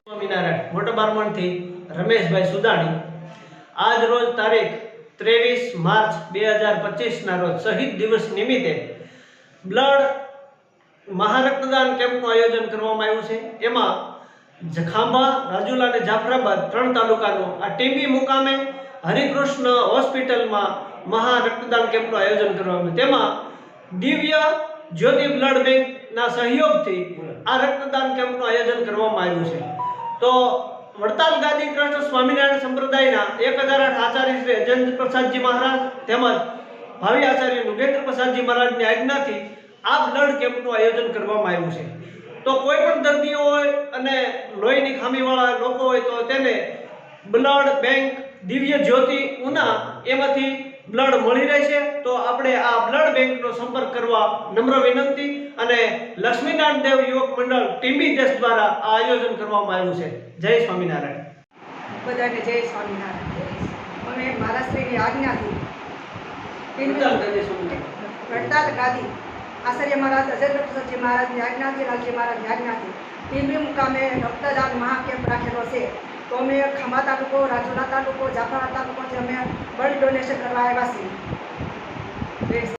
સ્વામિનારાયણ મોટા બારમણથી રમેશભાઈ સુદાણી આજ રોજ તારીખ 23 માર્ચ 2025 ના રોજ શહીદ દિવસ નિમિત્તે બ્લડ મહારક્તદાન કેમ્પનું આયોજન કરવામાં આવ્યું છે। એમાં ખાંભા, રાજુલા અને જાફરાબાદ 3 તાલુકાનો આ ટીંબી મુકામે હરિકૃષ્ણ હોસ્પિટલમાં મહારક્તદાન કેમ્પનું આયોજન કરવામાં આવ્યું। તેમાં દિવ્ય જ્યોતિ બ્લડ બેંકના સહયોગથી આ રક્તદાન કેમ્પનું આયોજન કરવામાં આવ્યું છે। તો વડતાલ ગાદી ટ્રસ્ટ સ્વામિનારાયણ સંપ્રદાયના 1008 આચાર્ય શ્રી અજેન્દ્ર પ્રસાદજી મહારાજ તેમજ ભાવિ આચાર્ય નુગેન્દ્ર પ્રસાદજી મહારાજની આજ્ઞાથી આ બ્લડ કેમ્પનું આયોજન કરવામાં આવ્યું છે। તો કોઈ પણ દર્દીઓ હોય અને લોહીની ખામીવાળા લોકો હોય તો તેને બ્લડ બેંક દિવ્ય જ્યોતિ ઉના એમાંથી બ્લડ મળી રહેશે। તો આપણે આ બ્લડ બેંકનો સંપર્ક કરવા નમ્ર વિનંતી અને લક્ષ્મીનારાયણ દેવ યુવક મંડળ ટીંબી દેશ દ્વારા આ આયોજન કરવામાં આવ્યું છે। જય સ્વામિનારાયણ। બધાને જય સ્વામિનારાયણ। અમે મહારાષ્ટ્રની આજ્ઞાથી વડતાલ ગાદી આચાર્ય મહારાજ અજેન્દ્ર પ્રસાદજી મહારાજની આજ્ઞાથી, લાલજી મહારાજની આજ્ઞાથી ટીંબી મુકામે રક્તદાન મહાકેમ્પ રાખેલો છે। તો અમે ખાંભા તાલુકો, રાજુલા તાલુકો, જાફરાબાદ તાલુકોથી અમે બ્લડ ડોનેશન કરવા આવ્યા છીએ।